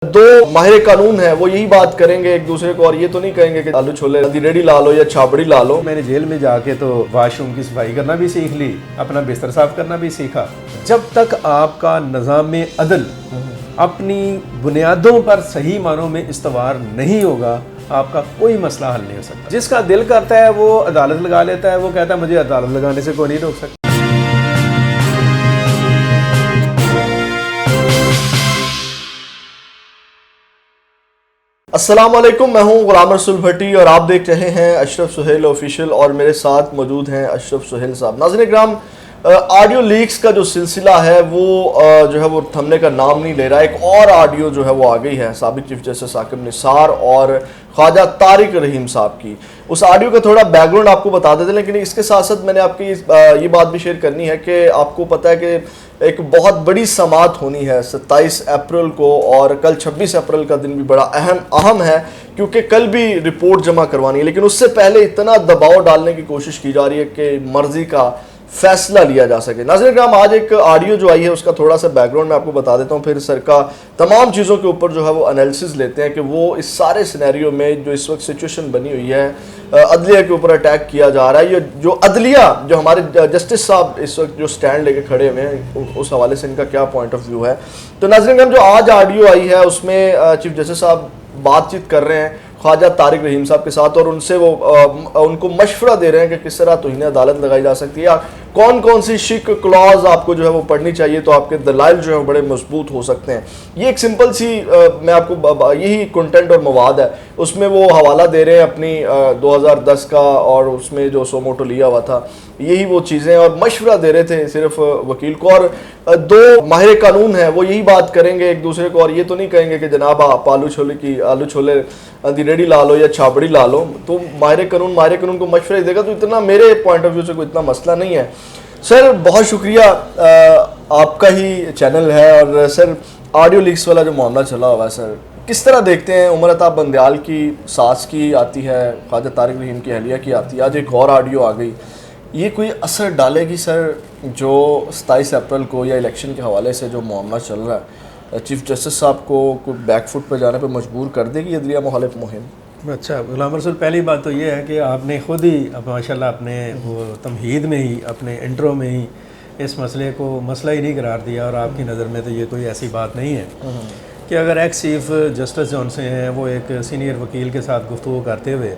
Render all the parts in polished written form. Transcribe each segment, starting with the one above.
दो माहिर कानून है वो यही बात करेंगे एक दूसरे को, और ये तो नहीं कहेंगे कि आलू छोले रेडी ला लो या छाबड़ी ला लो। मैंने जेल में जाके तो वाशरूम की सफाई करना भी सीख ली, अपना बिस्तर साफ करना भी सीखा। जब तक आपका निज़ाम अदल अपनी बुनियादों पर सही मानों में इस्तवार नहीं होगा, आपका कोई मसला हल नहीं हो सकता। जिसका दिल करता है वो अदालत लगा लेता है, वो कहता है मुझे अदालत लगाने से कोई नहीं रोक सकता। अस्सलाम वालेकुम, मैं हूं गुलाम रसूल भट्टी और आप देख रहे हैं अशरफ सुहेल ऑफिशियल, और मेरे साथ मौजूद हैं अशरफ सुहेल साहब। नाज़रीन इकराम, ऑडियो लीक्स का जो सिलसिला है वो जो है वो थमने का नाम नहीं ले रहा। एक और ऑडियो जो है वो आ गई है साबिक चीफ जस्टिस साकिब निसार और ख्वाजा तारिक रहीम साहब की। उस ऑडियो का थोड़ा बैकग्राउंड आपको बता देते हैं, लेकिन इसके साथ साथ मैंने आपकी ये बात भी शेयर करनी है कि आपको पता है कि एक बहुत बड़ी समात होनी है 27 अप्रैल को, और कल 26 अप्रैल का दिन भी बड़ा अहम है क्योंकि कल भी रिपोर्ट जमा करवानी है। लेकिन उससे पहले इतना दबाव डालने की कोशिश की जा रही है कि मर्जी का फैसला लिया जा सके। नाज़रीन इकराम, आज एक ऑडियो जो आई है उसका थोड़ा सा बैकग्राउंड मैं आपको बता देता हूँ, फिर सर का तमाम चीज़ों के ऊपर जो है वो एनालिसिस लेते हैं कि वो इस सारे सिनेरियो में जो इस वक्त सिचुएशन बनी हुई है, अदलिया के ऊपर अटैक किया जा रहा है, ये जो अदलिया जो हमारे जस्टिस साहब इस वक्त जो स्टैंड लेके खड़े हुए हैं उस हवाले से इनका क्या पॉइंट ऑफ व्यू है। तो नाज़रीन इकराम, जो आज ऑडियो आई है उसमें चीफ जस्टिस साहब बातचीत कर रहे हैं ख्वाजा तारिक रहीम साहब के साथ, और उनसे वो उनको मशवरा दे रहे हैं कि किस तरह तौहीन अदालत लगाई जा सकती है, या कौन कौन सी शिक क्लॉज आपको जो है वो पढ़नी चाहिए तो आपके दलाइल जो है बड़े मजबूत हो सकते हैं। ये एक सिंपल सी मैं आपको यही कंटेंट और मवाद है, उसमें वो हवाला दे रहे हैं अपनी 2010 का, और उसमें जो सोमोटो लिया हुआ था यही वो चीज़ें, और मशवरा दे रहे थे सिर्फ वकील को। और दो माहिर कानून है वो यही बात करेंगे एक दूसरे को, और ये तो नहीं कहेंगे कि जनाब आप आलू छोले रेडी ला लो या छाबड़ी ला लो। तो माहिर कानून को मशवरे देगा, तो इतना मेरे पॉइंट ऑफ व्यू से कोई इतना मसला नहीं है। सर बहुत शुक्रिया, आपका ही चैनल है, और सर ऑडियो लीक्स वाला जो मामला चला हुआ है सर किस तरह देखते हैं? उमर अताब बंदयाल की सास की आती है, ख्वाजा तारिक रहीम की अहलिया की आती है, आज एक और ऑडियो आ गई। ये कोई असर डालेगी सर जो 27 अप्रैल को या इलेक्शन के हवाले से जो मामला चल रहा है, चीफ जस्टिस साहब को कोई बैकफुट पर जाने पर मजबूर कर देगी अदलिया मुखालिफ मुहिम? अच्छा गुलाम रसूल, पहली बात तो ये है कि आपने ख़ुद ही माशाल्लाह अपने वो तमहीद में ही, अपने इंट्रो में ही इस मसले को मसला ही नहीं करार दिया, और आपकी नज़र में तो ये कोई ऐसी बात नहीं है कि अगर एक्स चीफ जस्टिस जौन से हैं वो एक सीनियर वकील के साथ गुफ्तगू करते हुए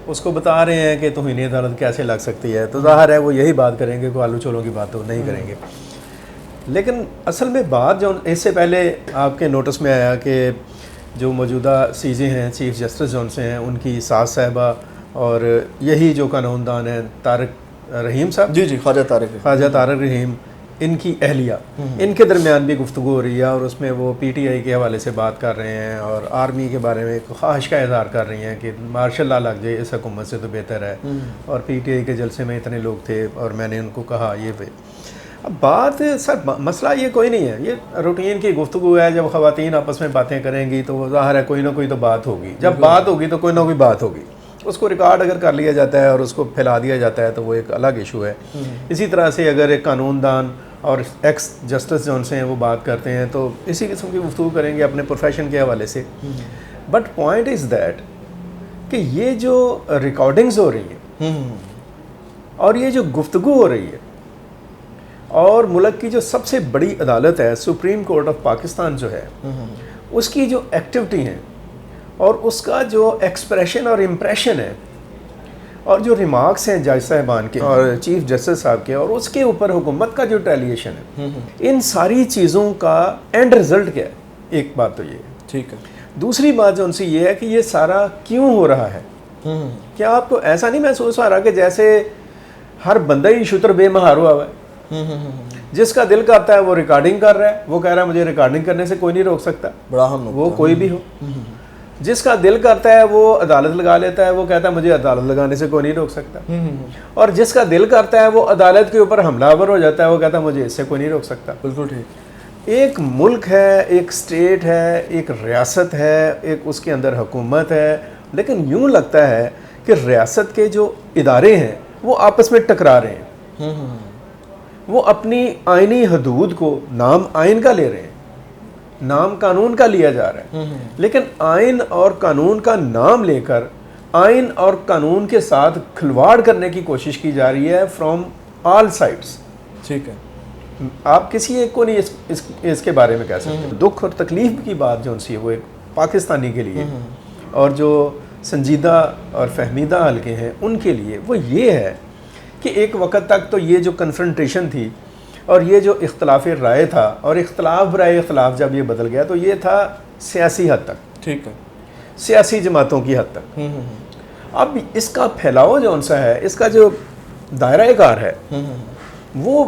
उसको बता रहे हैं कि तौहीन अदालत कैसे लग सकती है, तो ज़ाहिर है वो यही बात करेंगे, कोई आलू छोलों की बात तो नहीं करेंगे। लेकिन असल में बात जो इससे पहले आपके नोटिस में आया कि जो मौजूदा सीजे हैं चीफ जस्टिस जौन से हैं उनकी सास साहिबा और यही जो कानूनदान हैं तारिक रहीम साहब, जी ख्वाजा तारिक रहीम, इनकी अहलिया, इनके दरमियान भी गुफ्तगू हो रही है, और उसमें वो पीटीआई के हवाले से बात कर रहे हैं और आर्मी के बारे में ख्वाहिश का इज़हार कर रही हैं कि मार्शल लॉ लग जाए इस हुकूमत से तो बेहतर है, और पीटीआई के जलसे में इतने लोग थे और मैंने उनको कहा ये वे। अब बात सर मसला ये कोई नहीं है, ये रूटीन की गुफ्तगू है। जब ख़वातीन आपस में बातें करेंगी तो ज़ाहिर है कोई ना कोई तो बात होगी, जब बात होगी तो कोई ना कोई बात होगी, उसको रिकॉर्ड अगर कर लिया जाता है और उसको फैला दिया जाता है तो वो एक अलग इशू है। इसी तरह से अगर एक कानूनदान और एक्स जस्टिस जो उनसे हैं वो बात करते हैं तो इसी किस्म की गुफ्तगू करेंगे अपने प्रोफेशन के हवाले से। बट पॉइंट इज़ दैट कि ये जो रिकॉर्डिंग्स हो रही हैं और ये जो गुफ्तगू हो रही है, और मुल्क की जो सबसे बड़ी अदालत है सुप्रीम कोर्ट ऑफ पाकिस्तान जो है, उसकी जो एक्टिविटी हैं और उसका जो एक्सप्रेशन और इम्प्रेशन है, और जो रिमार्क्स हैं जज साहिबान के और चीफ जस्टिस साहब के, और उसके ऊपर हुकूमत का जो टेलिएशन है, इन सारी चीज़ों का एंड रिजल्ट क्या है? एक बात तो ये ठीक है। दूसरी बात जो उनसे ये है कि ये सारा क्यों हो रहा है। क्या आपको ऐसा नहीं महसूस हो रहा कि जैसे हर बंदा ही शुतर बेमहार हुआ है? जिसका दिल करता है वो रिकॉर्डिंग कर रहा है, वो कह रहा है मुझे रिकॉर्डिंग करने से कोई नहीं रोक सकता, बड़ा हम वो कोई भी हो। जिसका दिल करता है वो अदालत लगा लेता है, वो कहता है मुझे अदालत लगाने से कोई नहीं रोक सकता, और जिसका दिल करता है वो अदालत के ऊपर हमलावर हो जाता है, वो कहता है मुझे इससे कोई नहीं रोक सकता। बिल्कुल ठीक। एक मुल्क है, एक स्टेट है, एक रियासत है, एक उसके अंदर हुकूमत है, लेकिन यूँ लगता है कि रियासत के जो इदारे हैं वो आपस में टकरा रहे हैं, वो अपनी आइनी हदूद को नाम आइन का ले रहे हैं, नाम कानून का लिया जा रहा है, लेकिन आइन और कानून का नाम लेकर आइन और कानून के साथ खिलवाड़ करने की कोशिश की जा रही है फ्रॉम ऑल साइड्स। ठीक है, आप किसी एक को नहीं इसके बारे में कह सकते। दुख और तकलीफ की बात जो सी है वो एक पाकिस्तानी के लिए और जो संजीदा और फहमीदा हल्के हैं उनके लिए वो ये है कि एक वक्त तक तो ये जो कन्फ्रंटेशन थी और ये जो इख्तलाफ राय था और इख्तलाफ बराए इख्तलाफ जब ये बदल गया तो ये था सियासी हद तक, ठीक है, सियासी जमातों की हद तक। अब इसका फैलाव जो सा है, इसका जो दायरा कार है वो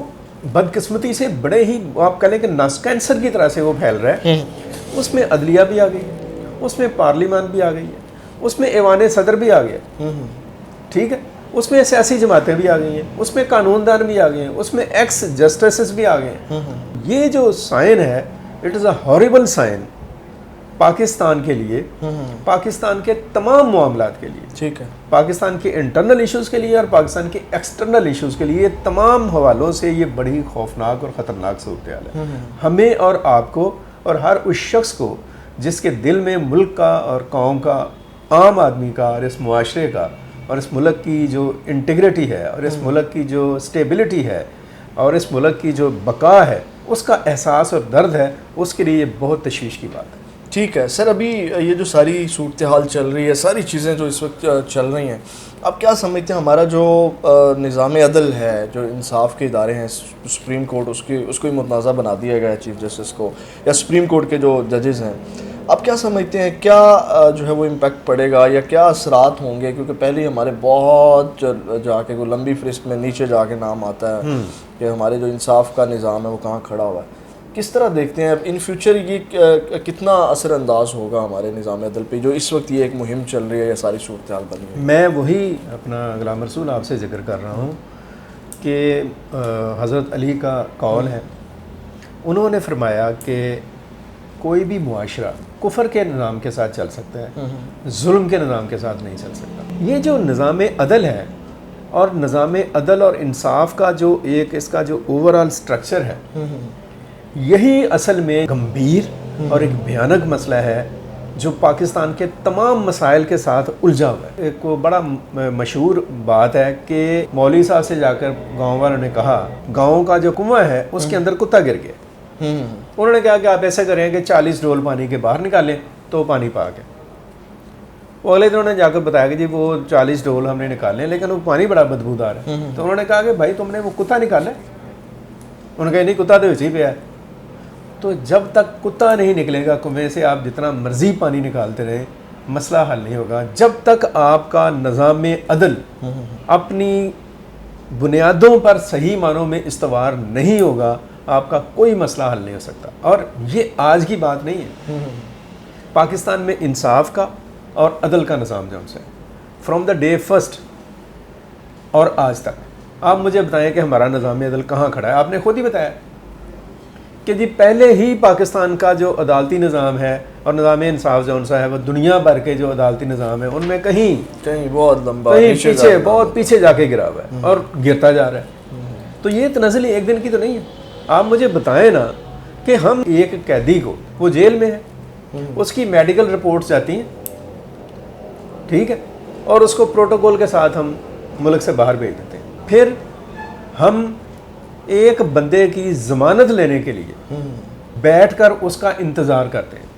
बदकिस्मती से बड़े ही आप कह लें कि नस कैंसर की तरह से वो फैल रहा है। उसमें अदलिया भी आ गई है, उसमें पार्लियामान भी आ गई है, उसमें ऐवान सदर भी आ गया, ठीक है, उसमें सियासी जमातें भी आ गई हैं, उसमें कानूनदान भी आ गए हैं, उसमें एक्स जस्टिस भी आ गए हैं। ये जो साइन है it is a horrible sign Pakistan के लिए, पाकिस्तान के तमाम मामलात के लिए, ठीक है, पाकिस्तान के इंटरनल इश्यूज़ के लिए और पाकिस्तान के एक्सटर्नल इश्यूज़ के लिए, तमाम हवालों से ये बड़ी खौफनाक और ख़तरनाक सूरत हाल है। हमें और आपको और हर उस शख्स को जिसके दिल में मुल्क का और कौम का, आम आदमी का और इस मुआशरे का और इस मुल्क की जो इंटीग्रिटी है और इस मुल्क की जो स्टेबिलिटी है और इस मुल्क की जो बका है उसका एहसास और दर्द है, उसके लिए बहुत तशवीश की बात है। ठीक है सर, अभी ये जो सारी सूरत हाल चल रही है, सारी चीज़ें जो इस वक्त चल रही हैं, आप क्या समझते हैं हमारा जो निज़ाम अदल है, जो इंसाफ के इदारे हैं, सुप्रीम कोर्ट उसको ही मुतनाज़ा बना दिया गया है चीफ जस्टिस को, या सुप्रीम कोर्ट के जो जजेस हैं, आप क्या समझते हैं क्या जो है वो इम्पेक्ट पड़ेगा या क्या असरात होंगे? क्योंकि पहले ही हमारे बहुत जाके वो लंबी फहरिस्त में नीचे जाके नाम आता है कि हमारे जो इंसाफ का निज़ाम है वो कहाँ खड़ा हुआ है। किस तरह देखते हैं अब इन फ्यूचर ये कितना असरअंदाज होगा हमारे निज़ाम अदल पे, जो इस वक्त ये एक मुहिम चल रही है या सारी सूरत हाल बनी है? मैं वही अपना गुलाम रसूल आपसे जिक्र कर रहा हूँ कि हज़रत अली का कौल है, उन्होंने फरमाया कि कोई भी मुआशरा कुफर के निज़ाम के साथ चल सकता है, जुल्म के निज़ाम के साथ नहीं चल सकता। ये जो निज़ाम अदल है और निज़ाम अदल और इंसाफ का जो एक इसका जो ओवरऑल स्ट्रक्चर है, यही असल में गंभीर और एक भयानक मसला है जो पाकिस्तान के तमाम मसाइल के साथ उलझा हुआ है। एक बड़ा मशहूर बात है कि मौलवी साहब से जाकर गाँव वालों ने कहा गाँव का जो कुआं है उसके अंदर कुत्ता गिर गया। उन्होंने कहा कि आप ऐसा करें कि 40 डोल पानी के बाहर निकालें तो पानी पाक है। वो अगले दिन उन्होंने जाकर बताया कि जी वो 40 डोल हमने निकाले लेकिन वो पानी बड़ा बदबूदार है। तो उन्होंने कहा कि भाई तुमने वो कुत्ता निकाला? उन्होंने कहा नहीं, कुत्ता तो वैसे ही पे है। तो जब तक कुत्ता नहीं निकलेगा कुएं से आप जितना मर्जी पानी निकालते रहे, मसला हल नहीं होगा। जब तक आपका निज़ाम अदल अपनी बुनियादों पर सही मानों में इस्तवार नहीं होगा, आपका कोई मसला हल नहीं हो सकता। और ये आज की बात नहीं है, पाकिस्तान में इंसाफ का और अदल का निज़ाम जो है फ्रॉम द डे फर्स्ट और आज तक। आप मुझे बताएं कि हमारा निज़ाम अदल कहाँ खड़ा है। आपने खुद ही बताया कि जी पहले ही पाकिस्तान का जो अदालती निज़ाम है और निज़ाम इंसाफ जो सा है वो दुनिया भर के जो अदालती निज़ाम है उनमें कहीं बहुत लंबा, कहीं पीछे बहुत पीछे जाके गिरा हुआ है और गिरता जा रहा है। तो ये तनज़ली एक दिन की तो नहीं है। आप मुझे बताएं ना कि हम एक कैदी को, वो जेल में है, उसकी मेडिकल रिपोर्ट्स जाती हैं, ठीक है, और उसको प्रोटोकॉल के साथ हम मुल्क से बाहर भेज देते हैं। फिर हम एक बंदे की ज़मानत लेने के लिए बैठकर उसका इंतज़ार करते हैं,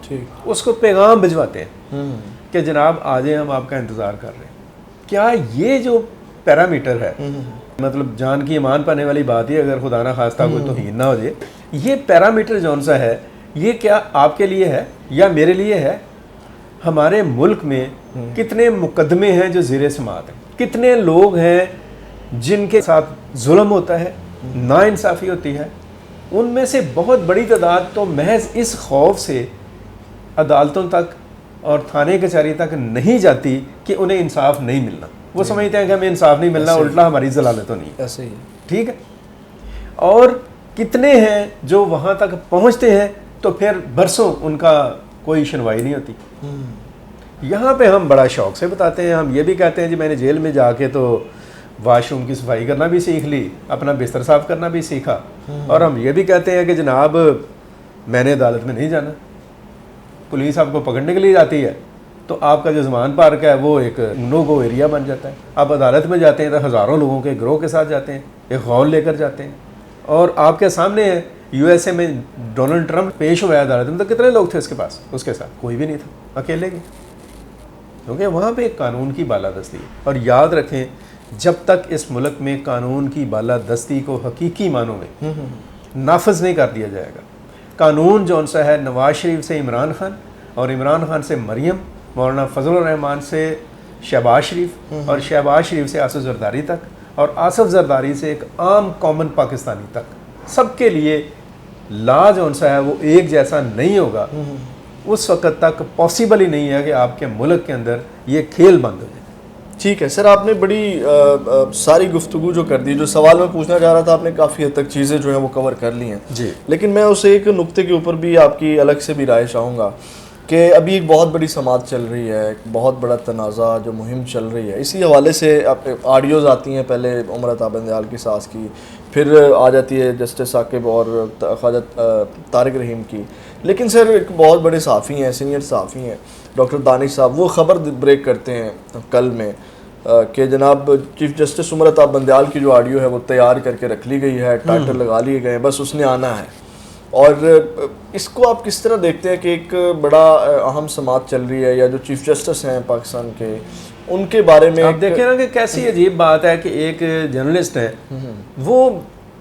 ठीक, उसको पैगाम भिजवाते हैं कि जनाब आ जाए, हम आपका इंतज़ार कर रहे हैं। क्या ये जो पैरामीटर है, मतलब जान की ईमान पाने वाली बात ही, अगर खुदा ना खास्ता कोई तौहीन ना हो जाए, ये पैरामीटर जौन सा है ये क्या आपके लिए है या मेरे लिए है? हमारे मुल्क में कितने मुकदमे हैं जो ज़ेरे समाअत हैं, कितने लोग हैं जिनके साथ जुल्म होता है, नाइंसाफ़ी होती है, उनमें से बहुत बड़ी तादाद तो महज इस खौफ से अदालतों तक और थाने कचहरी तक नहीं जाती कि उन्हें इंसाफ नहीं मिलना। वो समझते हैं कि हमें इंसाफ नहीं मिलना, उल्टा हमारी जलालत तो नहीं, ऐसे ही, ठीक है। और कितने हैं जो वहाँ तक पहुँचते हैं तो फिर बरसों उनका कोई सुनवाई नहीं होती। यहाँ पे हम बड़ा शौक से बताते हैं, हम ये भी कहते हैं जी मैंने जेल में जाके तो वाशरूम की सफाई करना भी सीख ली, अपना बिस्तर साफ़ करना भी सीखा, और हम ये भी कहते हैं कि जनाब मैंने अदालत में नहीं जाना। पुलिस आपको पकड़ने के लिए जाती है तो आपका जो ज़मान पार्क है वो एक नो गो एरिया बन जाता है। आप अदालत में जाते हैं तो हज़ारों लोगों के गिरोह के साथ जाते हैं, एक गौल लेकर जाते हैं। और आपके सामने है USA में डोनाल्ड ट्रंप पेश हुआ है अदालत में, तो कितने लोग थे उसके पास? उसके साथ कोई भी नहीं था, अकेले के। क्योंकि वहाँ पे एक कानून की बालादस्ती है। और याद रखें, जब तक इस मुल्क में कानून की बालादस्ती को हकीकी मानों में नाफज नहीं कर दिया जाएगा, कानून जौन सा है नवाज शरीफ से इमरान खान और इमरान खान से मरियम, मौलाना फजल रहमान से शहबाज शरीफ और शहबाज शरीफ से आसिफ जरदारी तक और आसिफ जरदारी से एक आम कॉमन पाकिस्तानी तक, सबके लिए ला जौन सा है वो एक जैसा नहीं होगा। उस वक़्त तक पॉसिबल ही नहीं है कि आपके मुल्क के अंदर ये खेल बंद हो जाए। ठीक है सर, आपने बड़ी सारी गुफ्तगू जो कर दी, जो सवाल मैं पूछना चाह रहा था आपने काफ़ी हद तक चीज़ें जो हैं वो कवर कर ली हैं जी। लेकिन मैं उस एक नुक्ते के ऊपर भी आपकी अलग से भी राय चाहूँगा कि अभी एक बहुत बड़ी समात चल रही है, एक बहुत बड़ा तनाज़ा जो मुहिम चल रही है, इसी हवाले से ऑडियोज़ आती हैं, पहले उमर अता बंदयाल की सास की, फिर आ जाती है जस्टिस साकिब और ख्वाजा तारिक रहीम की। लेकिन सर एक बहुत बड़े सहाफ़ी हैं, सीनियर सहाफ़ी हैं डॉक्टर दानिश साहब, वो ख़बर ब्रेक करते हैं कल में कि जनाब चीफ जस्टिस उमर अता बंदयाल की जो ऑडियो है वो तैयार करके रख ली गई है, टाइटल लगा लिए गए हैं, बस उसने आना है। और इसको आप किस तरह देखते हैं कि एक बड़ा अहम समात चल रही है, या जो चीफ जस्टिस हैं पाकिस्तान के, उनके बारे में आप देखें ना कि कैसी अजीब बात है कि एक जर्नलिस्ट है वो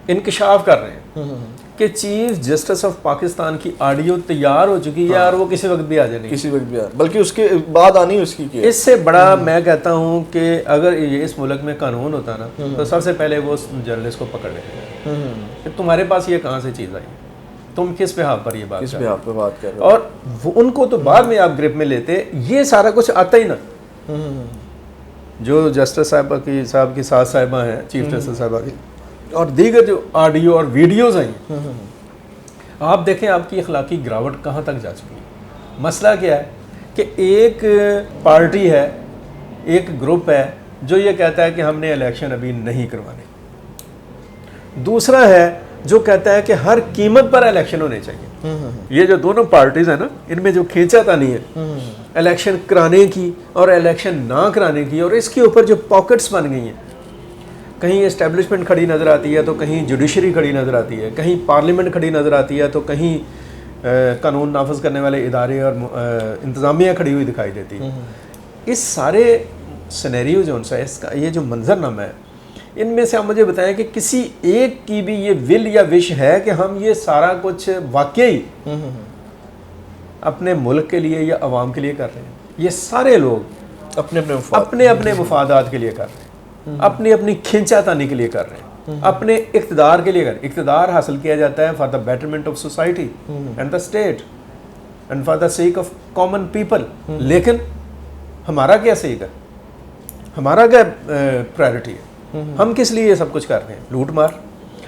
इंकशाफ कर रहे हैं कि चीफ जस्टिस ऑफ पाकिस्तान की ऑडियो तैयार हो चुकी है और वो किसी वक्त भी आ जाएगी, किसी वक्त भी आ, बल्कि उसके बाद आनी उसकी की है। इससे बड़ा मैं कहता हूँ कि अगर ये इस मुल्क में कानून होता ना तो सबसे पहले वो जर्नलिस्ट को पकड़ लेते कि तुम्हारे पास ये कहाँ से चीज़ आई, तुम किस बिहाफ पर ये बात किस बिहाफ पे बात कर रहे हो, और वो उनको तो बाद में आप ग्रिप में लेते, ये सारा कुछ आता ही ना। जो जस्टिस साहब की सास साहिबा हैं, चीफ जस्टिस साहिबा की, और दीगर जो ऑडियो और वीडियोज़ आई, आप देखें आपकी अखलाकी गिरावट कहाँ तक जा चुकी है। मसला क्या है कि एक पार्टी है, एक ग्रुप है जो ये कहता है कि हमने इलेक्शन अभी नहीं करवाने, दूसरा है जो कहता है कि हर कीमत पर इलेक्शन होने चाहिए। ये जो दोनों पार्टीज़ हैं ना, इनमें जो खींचातानी है इलेक्शन कराने की और इलेक्शन ना कराने की, और इसके ऊपर जो पॉकेट्स बन गई हैं, कहीं एस्टेब्लिशमेंट खड़ी नज़र आती है तो कहीं जुडिशरी खड़ी नज़र आती है, कहीं पार्लियामेंट खड़ी नज़र आती है तो कहीं कानून नाफज करने वाले इदारे और इंतज़ामिया खड़ी हुई दिखाई देती है। इस सारे सिनेरियो जो उनसा इसका ये जो मंजरनामा है, इनमें से आप मुझे बताएं कि किसी एक की भी ये विल या विश है कि हम ये सारा कुछ वाकई अपने मुल्क के लिए या अवाम के लिए कर रहे हैं? ये सारे लोग अपने अपने मुफादात के लिए कर रहे हैं, अपनी अपनी खींचातानी के लिए कर रहे हैं, अपने इक़्तिदार के लिए कर रहे हैं। इक़्तिदार हासिल किया जाता है for the betterment of society and the state and for the sake of common people. लेकिन हमारा क्या सेक है, हमारा क्या प्रायोरिटी है? हम किस लिए ये सब कुछ कर रहे हैं? लूट मार।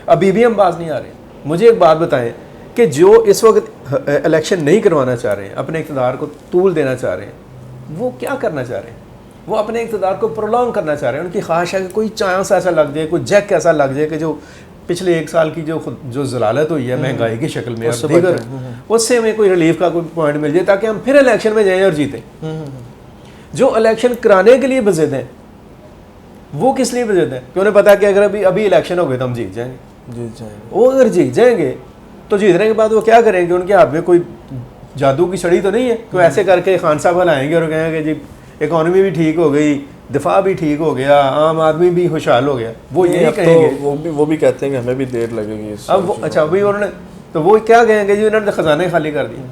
अभी भी हम बाज नहीं आ रहे। मुझे एक बात बताएं कि जो इस वक्त इलेक्शन नहीं करवाना चाह रहे हैं, अपने इक़्तिदार को तूल देना चाह रहे हैं, वो क्या करना चाह रहे हैं? वो अपने इक़्तिदार को प्रोलॉन्ग करना चाह रहे हैं। उनकी ख्वाहिश है कि कोई चांस ऐसा लग जाए, कोई जैक ऐसा लग जाए कि जो पिछले एक साल की जो ज़लालत हुई है महंगाई की शक्ल में, उससे हमें कोई रिलीफ का कोई पॉइंट मिल जाए ताकि हम फिर इलेक्शन में जाएँ और जीतें। जो इलेक्शन कराने के लिए बज़िद हैं वो किस लिए बजते हैं कि उन्हें पता है कि अगर अभी इलेक्शन हो गए तो हम जीत जाएंगे। वो अगर जीत जाएंगे तो जीतने के बाद वो क्या करेंगे? उनके हाथ में कोई जादू की छड़ी तो नहीं है कि ऐसे करके खान साहब लाएंगे और कहेंगे जी इकॉनमी भी ठीक हो गई, दिफा भी ठीक हो गया, आम आदमी भी खुशहाल हो गया। वो यही कहेंगे। वो भी कहते हैं कि हमें भी देर लगेगी। अब वो अच्छा अभी उन्होंने तो वो क्या कहेंगे जी उन्होंने खजाने खाली कर दिए,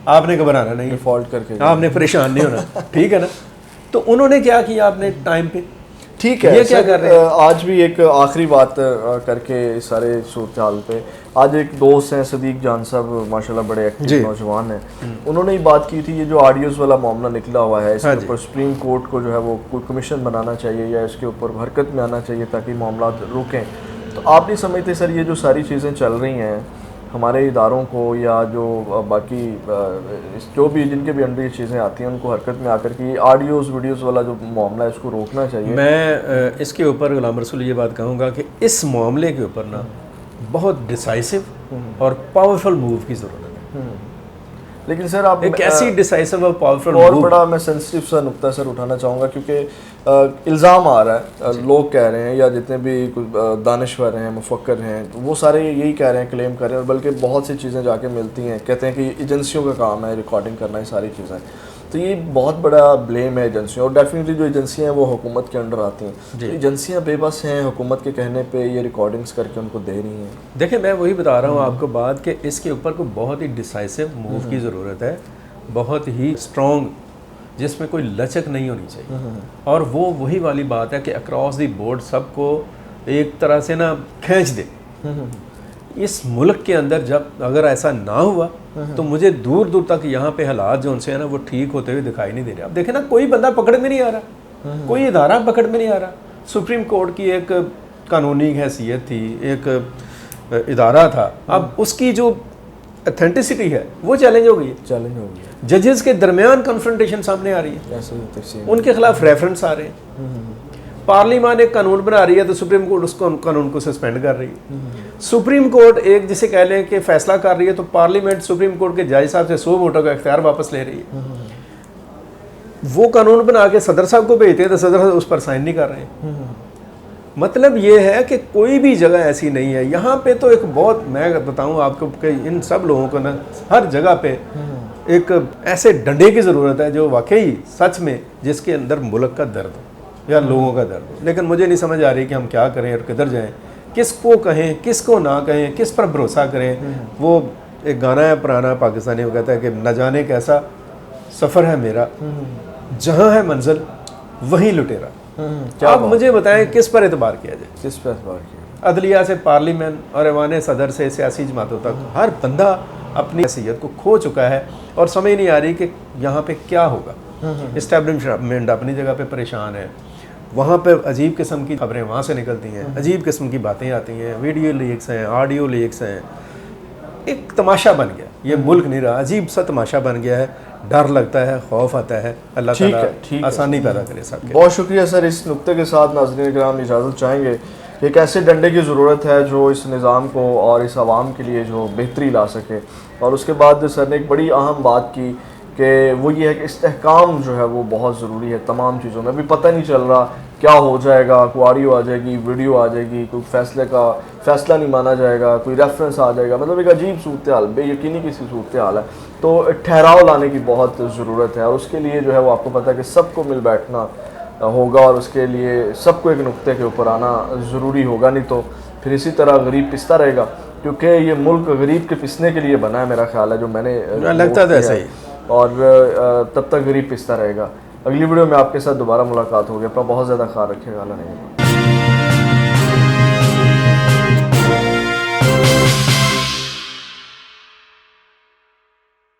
आपने घबराना नहीं, डिफॉल्ट करके आपने परेशान नहीं होना। ठीक है ना? तो उन्होंने क्या किया आपने टाइम पे, ठीक है। ये क्या कर रहे हैं? आज भी एक आखिरी बात करके इस सारे सूरत हाल पे, आज एक दोस्त हैं सदीक जान साहब, माशाल्लाह बड़े एक्टिव नौजवान हैं, उन्होंने ही बात की थी ये जो ऑडियोज़ वाला मामला निकला हुआ है, इसके ऊपर सुप्रीम कोर्ट को जो है वो कोई कमीशन बनाना चाहिए या इसके ऊपर हरकत में आना चाहिए ताकि मामला रुकें। तो आप नहीं समझते सर ये जो सारी चीज़ें चल रही हैं हमारे इदारों को या जो बाकी जो भी जिनके भी अंदर ये चीज़ें आती हैं उनको हरकत में आकर के ऑडियोज़ वीडियोज़ वाला जो मामला है इसको रोकना चाहिए? मैं इसके ऊपर गुलाम रसूल ये बात कहूँगा कि इस मामले के ऊपर ना बहुत डिसाइसिव और पावरफुल मूव की ज़रूरत है। लेकिन सर आप एक ऐसी डिसाइसिव और पावरफुल और मूव, बड़ा मैं सेंसिटिव सा नुक्ता सर उठाना चाहूँगा, क्योंकि इल्ज़ाम आ रहा है, लोग कह रहे हैं या जितने भी दानिश्वर हैं, मुफक्कर हैं, तो वो सारे यही कह रहे हैं, क्लेम कर रहे हैं, और बल्कि बहुत सी चीज़ें जाके मिलती हैं, कहते हैं कि एजेंसियों का काम है रिकॉर्डिंग करना, ये सारी चीज़ें। तो ये बहुत बड़ा ब्लेम है एजेंसियों, और डेफिनेटली जो एजेंसियाँ हैं वो हुकूमत के अंडर आती हैं, तो एजेंसियाँ बेबस हैं, हुकूमत के कहने पे ये रिकॉर्डिंग्स करके उनको दे रही हैं। देखिए मैं वही बता रहा हूँ आपको बात कि इसके ऊपर को बहुत ही डिसाइसिव मूव की ज़रूरत है, बहुत ही स्ट्रॉन्ग, जिसमें कोई लचक नहीं होनी चाहिए। और वो वही वाली बात है कि अक्रॉस दी बोर्ड सबको एक तरह से ना खींच दे। इस मुल्क के अंदर जब अगर ऐसा ना हुआ तो मुझे दूर दूर तक यहाँ पे हालात जो उनसे है ना वो ठीक होते हुए दिखाई नहीं दे रहे। अब देखें ना, कोई बंदा पकड़ में नहीं आ रहा, कोई इदारा पकड़ में नहीं आ रहा। सुप्रीम कोर्ट की एक कानूनी हैसियत थी, एक इदारा था, अब उसकी जो अथेंटिसिटी है वो चैलेंज हो गई है। जजेस के दरमियान कन्फ्रंटेशन सामने आ रही है, उनके खिलाफ रेफरेंस आ रहे हैं। पार्लियामान एक कानून बना रही है तो सुप्रीम कोर्ट उसको कानून को सस्पेंड कर रही है। सुप्रीम कोर्ट एक जिसे कह लें कि फैसला कर रही है तो पार्लियामेंट सुप्रीम कोर्ट के जज साहब से 100 वोटों का इख्तियार वापस ले रही है। वो कानून बना के सदर साहब को भेजते हैं तो सदर साहब उस पर साइन नहीं कर रहे हैं। मतलब ये है कि कोई भी जगह ऐसी नहीं है। यहाँ पे तो एक बहुत, मैं बताऊँ आपको कि इन सब लोगों को ना हर जगह पे एक ऐसे डंडे की ज़रूरत है जो वाकई सच में जिसके अंदर मुल्क का दर्द हो या लोगों का दर्द हो। लेकिन मुझे नहीं समझ आ रही कि हम क्या करें और किधर जाएं, किसको कहें, किसको ना कहें, किस पर भरोसा करें। वो एक गाना है पुराना पाकिस्तानी, वो कहता है कि न जाने कैसा सफ़र है मेरा, जहाँ है मंजिल वहीं लुटेरा। आप मुझे बताएं किस पर एतबार किया जाए, किस पर एतबार किया? अदलिया से पार्लियामेंट और ऐवान सदर से सियासी जमातों तक हर बंदा अपनी हैसियत को खो चुका है और समझ नहीं आ रही कि यहाँ पे क्या होगा। इस्टेब्लिशमेंट अपनी जगह पे परेशान है, वहाँ पे अजीब किस्म की खबरें वहाँ से निकलती हैं, अजीब किस्म की बातें आती हैं, वीडियो लीक्स हैं, ऑडियो लीक्स हैं। एक तमाशा बन गया, ये मुल्क नहीं रहा, अजीब सा तमाशा बन गया है। डर लगता है, खौफ आता है। अल्लाह ताला आसानी पैदा करे सबके। बहुत शुक्रिया सर। इस नुक्ते के साथ नाज़रीन किराम इजाज़त चाहेंगे। एक ऐसे डंडे की ज़रूरत है जो इस निज़ाम को और इस आवाम के लिए जो बेहतरी ला सके। और उसके बाद सर ने एक बड़ी अहम बात की कि वो ये है कि इस्तेहकाम जो है वो बहुत ज़रूरी है तमाम चीज़ों में। अभी पता नहीं चल रहा क्या हो जाएगा, कोई ऑडियो आ जाएगी, वीडियो आ जाएगी, कोई फैसला नहीं माना जाएगा, कोई रेफरेंस आ जाएगा। मतलब एक अजीब सूरत हाल, बेयकीनी की सी सूरत हाल है। तो ठहराव लाने की बहुत ज़रूरत है और उसके लिए जो है वो आपको पता है कि सबको मिल बैठना होगा और उसके लिए सबको एक नुक्ते के ऊपर आना ज़रूरी होगा। नहीं तो फिर इसी तरह गरीब पिसता रहेगा, क्योंकि ये मुल्क गरीब के पिसने के लिए बना है, मेरा ख्याल है, जो मैंने लगता था ऐसा ही। और तब तक गरीब पिसता रहेगा। अगली वीडियो में आपके साथ दोबारा मुलाकात होगी। अपना बहुत ज़्यादा ख्याल रखिएगा। अल्लाह ने